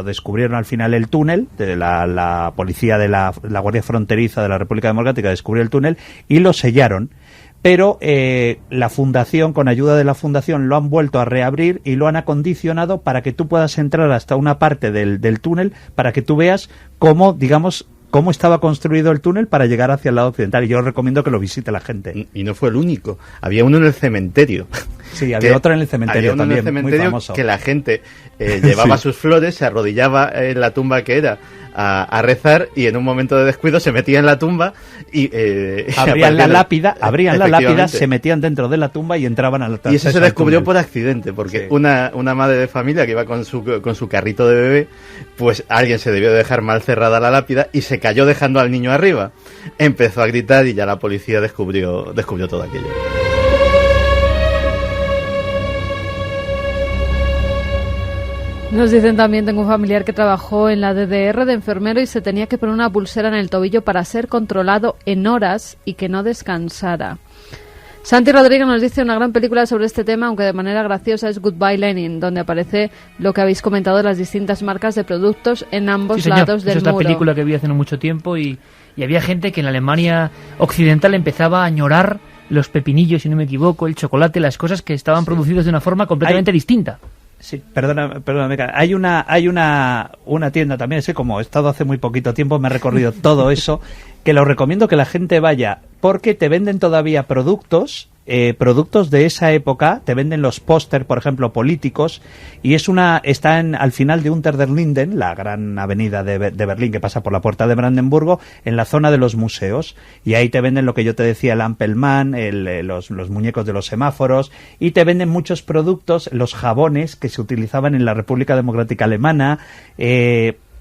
descubrieron al final el túnel, de la policía de la Guardia Fronteriza de la República Democrática descubrió el túnel y lo sellaron. Pero la fundación, con ayuda de la fundación, lo han vuelto a reabrir y lo han acondicionado para que tú puedas entrar hasta una parte del túnel, para que tú veas cómo estaba construido el túnel para llegar hacia el lado occidental. Y yo recomiendo que lo visite la gente. Y no fue el único. Había uno en el cementerio. Sí, había otro en el cementerio también, muy famoso. Que la gente llevaba sus flores, se arrodillaba en la tumba que era a rezar, y en un momento de descuido se metía en la tumba y abrían la lápida, se metían dentro de la tumba y entraban a la tumba. Y eso se descubrió por accidente, porque sí. una madre de familia que iba con su carrito de bebé, pues alguien se debió de dejar mal cerrada la lápida y se cayó dejando al niño arriba. Empezó a gritar y ya la policía descubrió todo aquello. Nos dicen también, tengo un familiar que trabajó en la DDR de enfermero y se tenía que poner una pulsera en el tobillo para ser controlado en horas y que no descansara. Santi Rodríguez nos dice una gran película sobre este tema, aunque de manera graciosa, es Goodbye Lenin, donde aparece lo que habéis comentado de las distintas marcas de productos en ambos lados del muro. Es la película que vi hace no mucho tiempo y había gente que en la Alemania occidental empezaba a añorar los pepinillos, si no me equivoco, el chocolate, las cosas que estaban producidas de una forma completamente distinta. Sí, perdóname, hay una tienda también, es que como he estado hace muy poquito tiempo, me he recorrido todo eso, que lo recomiendo que la gente vaya, porque te venden todavía productos de esa época, te venden los póster, por ejemplo, políticos, y está al final de Unter den Linden, la gran avenida de Berlín que pasa por la puerta de Brandenburgo, en la zona de los museos, y ahí te venden lo que yo te decía, el Ampelmann, los muñecos de los semáforos, y te venden muchos productos, los jabones que se utilizaban en la República Democrática Alemana,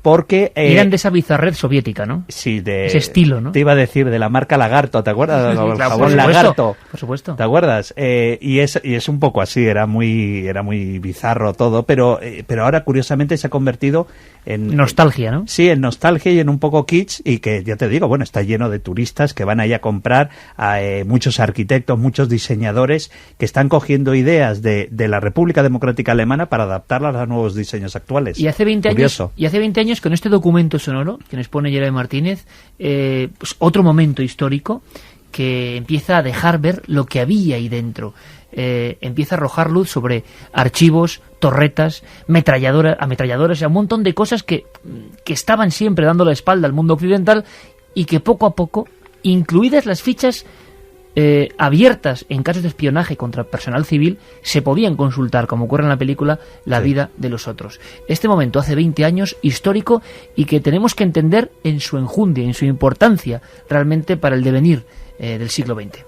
porque eran de esa bizarrez soviética, ¿no? Sí, de ese estilo, ¿no? Te iba a decir de la marca Lagarto, ¿te acuerdas? Sí, el claro, jabón Lagarto. Por supuesto. ¿Te acuerdas? Y es un poco así, era muy bizarro todo, pero ahora curiosamente se ha convertido en nostalgia, ¿no? Sí, en nostalgia y en un poco kitsch, y que ya te digo, bueno, está lleno de turistas que van ahí a comprar, muchos arquitectos, muchos diseñadores que están cogiendo ideas de la República Democrática Alemana para adaptarlas a nuevos diseños actuales. Y hace 20 años con este documento sonoro que nos pone Jeremy Martínez, pues otro momento histórico que empieza a dejar ver lo que había ahí dentro. Empieza a arrojar luz sobre archivos, torretas, ametralladoras, un montón de cosas que estaban siempre dando la espalda al mundo occidental y que poco a poco, incluidas las fichas abiertas en casos de espionaje contra personal civil, se podían consultar, como ocurre en la película, la vida de los otros. Este momento hace 20 años, histórico, y que tenemos que entender en su enjundia, en su importancia realmente para el devenir del siglo XX.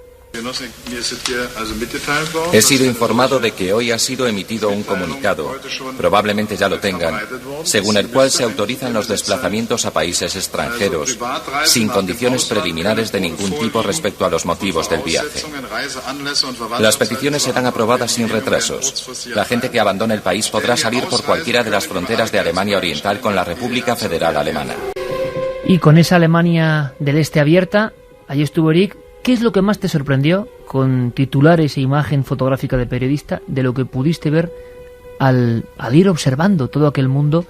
He sido informado de que hoy ha sido emitido un comunicado, probablemente ya lo tengan, según el cual se autorizan los desplazamientos a países extranjeros, sin condiciones preliminares de ningún tipo respecto a los motivos del viaje. Las peticiones serán aprobadas sin retrasos. La gente que abandone el país podrá salir por cualquiera de las fronteras de Alemania Oriental con la República Federal Alemana. Y con esa Alemania del Este abierta, allí estuvo Eric. ¿Qué es lo que más te sorprendió con titulares e imagen fotográfica de periodista de lo que pudiste ver al ir observando todo aquel mundo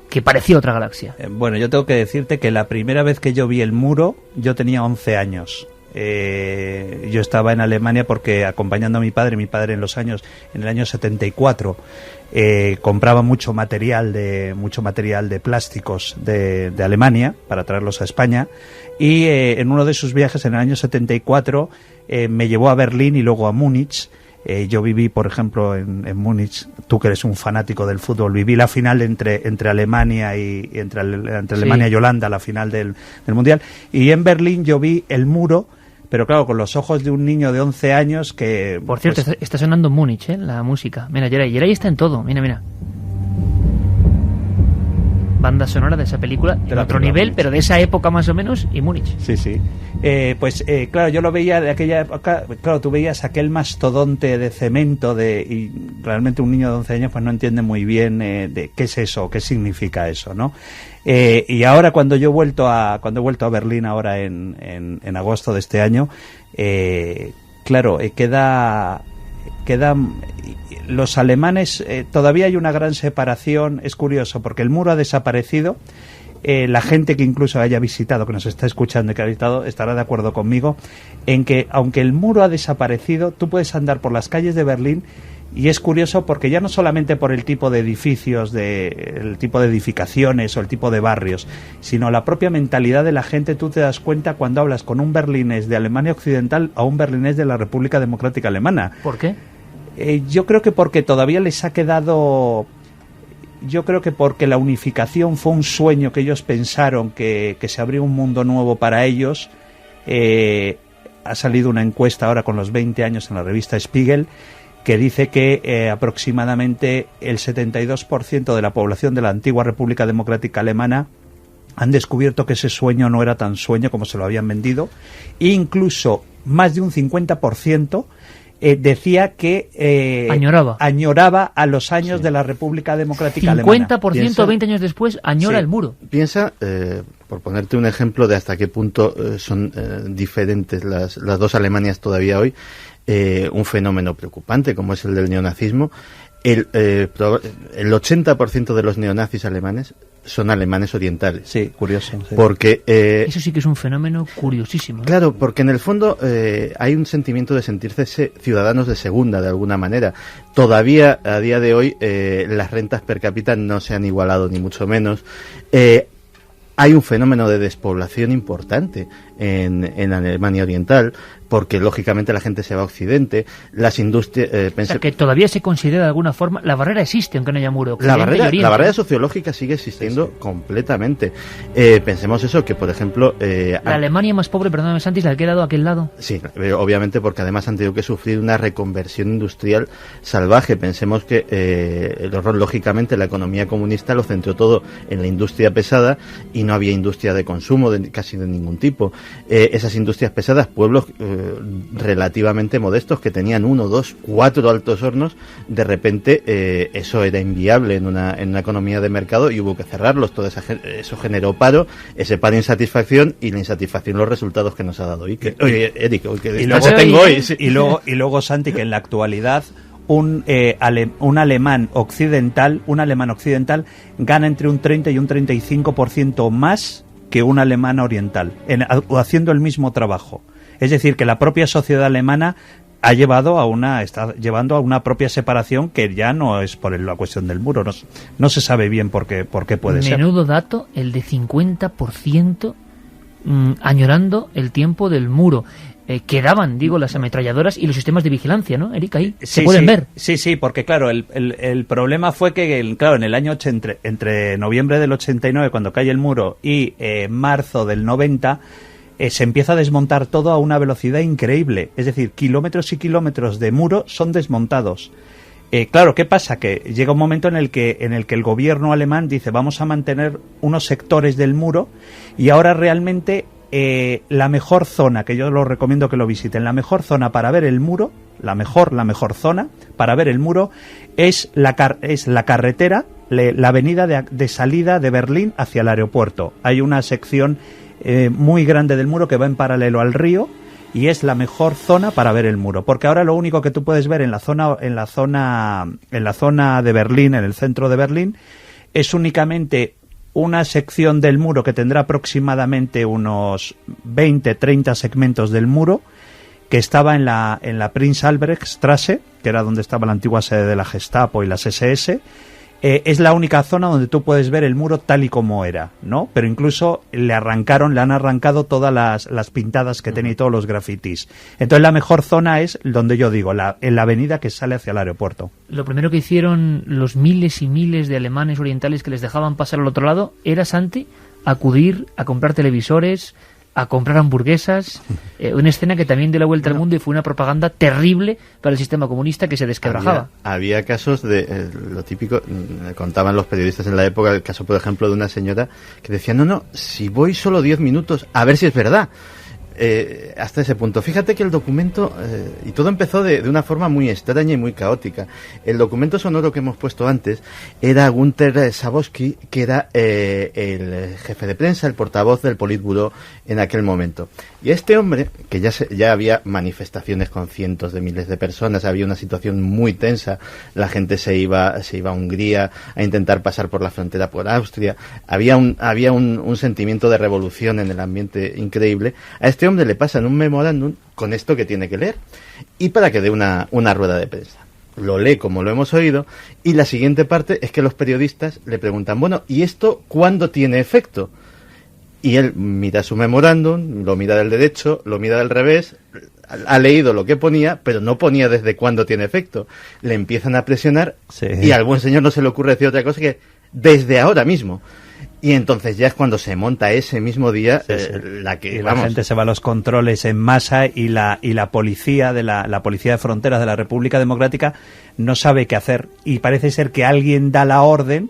que parecía otra galaxia? Bueno, yo tengo que decirte que la primera vez que yo vi el muro, yo tenía 11 años. Yo estaba en Alemania porque acompañando a mi padre en el año 74 compraba mucho material de plásticos de Alemania para traerlos a España, y en uno de sus viajes en el año 74 me llevó a Berlín y luego a Múnich. Yo viví, por ejemplo, en Múnich, tú que eres un fanático del fútbol, viví la final entre Alemania y entre Alemania y Holanda, la final del Mundial, y en Berlín yo vi el muro, pero claro, con los ojos de un niño de 11 años que... Por cierto, pues, está sonando Múnich, la música. Mira, Geray está en todo, mira. Banda sonora de esa película, de otro nivel, Múnich, pero de esa época más o menos, y Múnich. Sí. Claro, yo lo veía de aquella época. Claro, tú veías aquel mastodonte de cemento y realmente un niño de 11 años pues no entiende muy bien de qué es eso, qué significa eso, ¿no? Y ahora cuando he vuelto a Berlín ahora en agosto de este año, claro, quedan los alemanes, todavía hay una gran separación. Es curioso porque el muro ha desaparecido. La gente que incluso haya visitado, que nos está escuchando y que ha visitado, estará de acuerdo conmigo en que aunque el muro ha desaparecido, tú puedes andar por las calles de Berlín, y es curioso porque ya no solamente por el tipo de edificios, el tipo de edificaciones o el tipo de barrios, sino la propia mentalidad de la gente. Tú te das cuenta cuando hablas con un berlinés de Alemania Occidental a un berlinés de la República Democrática Alemana. ¿Por qué? Yo creo que porque todavía les ha quedado... Yo creo que porque la unificación fue un sueño que ellos pensaron que se abrió un mundo nuevo para ellos. Ha salido una encuesta ahora con los 20 años en la revista Spiegel que dice que aproximadamente el 72% de la población de la antigua República Democrática Alemana han descubierto que ese sueño no era tan sueño como se lo habían vendido, e incluso más de un 50% decía que añoraba a los años de la República Democrática Alemana. 50% 20 años después añora el muro. Piensa, por ponerte un ejemplo de hasta qué punto son diferentes las dos Alemanias todavía hoy, un fenómeno preocupante como es el del neonazismo. El 80% de los neonazis alemanes son alemanes orientales. Sí, curioso. Sí. Porque eso sí que es un fenómeno curiosísimo, ¿no? Claro, porque en el fondo hay un sentimiento de sentirse ciudadanos de segunda, de alguna manera. Todavía, a día de hoy, las rentas per cápita no se han igualado, ni mucho menos. Hay un fenómeno de despoblación importante en Alemania Oriental, porque lógicamente la gente se va a Occidente, las industrias... o sea, que todavía se considera de alguna forma, la barrera existe aunque no haya muro. La barrera sociológica sigue existiendo completamente. Pensemos eso, que por ejemplo... la Alemania más pobre, perdóname Santi, ¿la que ha quedado a aquel lado? Sí, obviamente, porque además han tenido que sufrir una reconversión industrial salvaje. Pensemos que lógicamente la economía comunista lo centró todo en la industria pesada y no había industria de consumo casi de ningún tipo. Esas industrias pesadas, pueblos relativamente modestos que tenían 1, 2, 4 altos hornos, de repente eso era inviable en una economía de mercado y hubo que cerrarlos. Todo eso generó paro, ese paro insatisfacción, y la insatisfacción los resultados que nos ha dado Iker. Oye, Eric, y luego Santi, que en la actualidad un alemán occidental gana entre un 30 y un 35% más que un alemán oriental, haciendo el mismo trabajo. Es decir, que la propia sociedad alemana está llevando a una propia separación que ya no es por la cuestión del muro. No se sabe bien por qué puede ser. Menudo dato, el de 50% añorando el tiempo del muro. Quedaban, las ametralladoras y los sistemas de vigilancia, ¿no, Eric? Ahí se pueden ver. Sí, porque claro, el problema fue que, en el año entre noviembre del 89, cuando cae el muro, y marzo del 90, se empieza a desmontar todo a una velocidad increíble. Es decir, kilómetros y kilómetros de muro son desmontados. Claro, ¿qué pasa? Que llega un momento en el que el gobierno alemán dice, vamos a mantener unos sectores del muro, y ahora realmente... la mejor zona, que yo lo recomiendo que lo visiten, la mejor zona para ver el muro, la mejor zona para ver el muro es la carretera, la avenida de salida de Berlín hacia el aeropuerto. Hay una sección muy grande del muro que va en paralelo al río, y es la mejor zona para ver el muro, porque ahora lo único que tú puedes ver en la zona de Berlín, en el centro de Berlín, es únicamente una sección del muro que tendrá aproximadamente unos 20-30 segmentos del muro, que estaba en la Prinz Albrecht Straße, que era donde estaba la antigua sede de la Gestapo y las SS. Es la única zona donde tú puedes ver el muro tal y como era, ¿no? Pero incluso le han arrancado todas las pintadas que tenía y todos los grafitis. Entonces la mejor zona es donde yo digo, en la avenida que sale hacia el aeropuerto. Lo primero que hicieron los miles y miles de alemanes orientales que les dejaban pasar al otro lado era, Santi, acudir a comprar televisores, a comprar hamburguesas, una escena que también dio la vuelta al mundo y fue una propaganda terrible para el sistema comunista que se desquebrajaba. Había casos de lo típico, contaban los periodistas en la época, el caso por ejemplo de una señora que decía, no, si voy solo 10 minutos, a ver si es verdad. Hasta ese punto. Fíjate que el documento, y todo empezó de una forma muy extraña y muy caótica. El documento sonoro que hemos puesto antes era Günter Schabowski, que era el jefe de prensa, el portavoz del Politburo en aquel momento. Y este hombre, que ya había manifestaciones con cientos de miles de personas, había una situación muy tensa, la gente se iba a Hungría a intentar pasar por la frontera por Austria, había un sentimiento de revolución en el ambiente increíble. A este hombre le pasan un memorándum con esto que tiene que leer y para que dé una rueda de prensa. Lo lee como lo hemos oído y la siguiente parte es que los periodistas le preguntan, bueno, ¿y esto cuándo tiene efecto? Y él mira su memorándum, lo mira del derecho, lo mira del revés, ha leído lo que ponía, pero no ponía desde cuándo tiene efecto. Le empiezan a presionar y al buen señor no se le ocurre decir otra cosa que desde ahora mismo. Y entonces ya es cuando se monta ese mismo día la gente se va a los controles en masa y la policía la policía de fronteras de la República Democrática no sabe qué hacer y parece ser que alguien da la orden,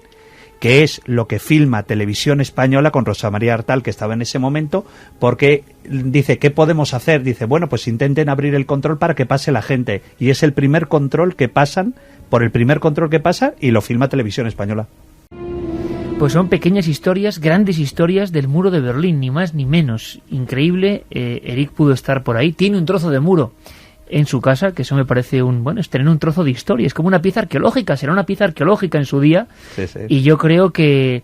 que es lo que filma Televisión Española con Rosa María Artal, que estaba en ese momento, porque dice, ¿qué podemos hacer? Dice, bueno, pues intenten abrir el control para que pase la gente. Y es el primer control que pasan, por el primer control que pasa, y lo filma Televisión Española. Pues son pequeñas historias, grandes historias del muro de Berlín, ni más ni menos. Increíble, Eric pudo estar por ahí, tiene un trozo de muro en su casa, que eso me parece es tener un trozo de historia, es como una pieza arqueológica, será una pieza arqueológica en su día, y yo creo que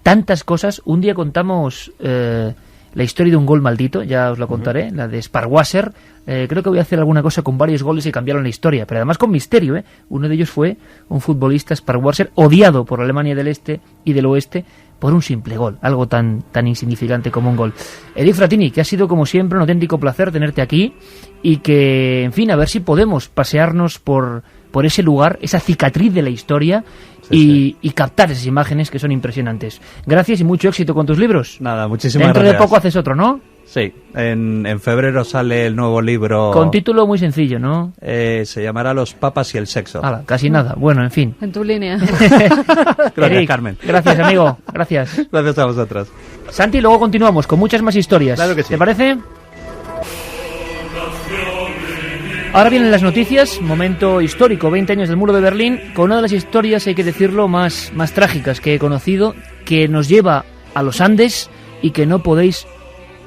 tantas cosas, un día contamos la historia de un gol maldito, ya os lo contaré, la de Sparwasser, creo que voy a hacer alguna cosa con varios goles que cambiaron la historia, pero además con misterio, uno de ellos fue un futbolista, Sparwasser, odiado por Alemania del Este y del Oeste, por un simple gol, algo tan insignificante como un gol. Eric Frattini, que ha sido como siempre un auténtico placer tenerte aquí y que, en fin, a ver si podemos pasearnos por ese lugar, esa cicatriz de la historia y captar esas imágenes que son impresionantes. Gracias y mucho éxito con tus libros. Nada, muchísimas gracias. Dentro de poco haces otro, ¿no? Sí, en febrero sale el nuevo libro. Con título muy sencillo, ¿no? Se llamará Los papas y el sexo. Casi nada. Bueno, en fin. En tu línea. Gracias, Eric, Carmen. Gracias, amigo. Gracias. Gracias a vosotros. Santi, luego continuamos con muchas más historias. Claro que sí. ¿Te parece? Ahora vienen las noticias, momento histórico, 20 años del muro de Berlín, con una de las historias, hay que decirlo, más trágicas que he conocido, que nos lleva a los Andes y que no podéis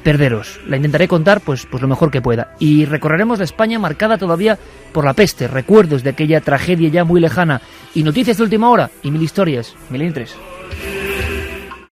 perderos. La intentaré contar pues lo mejor que pueda. Y recorreremos la España marcada todavía por la peste, recuerdos de aquella tragedia ya muy lejana, y noticias de última hora, y mil historias, Milenio 3.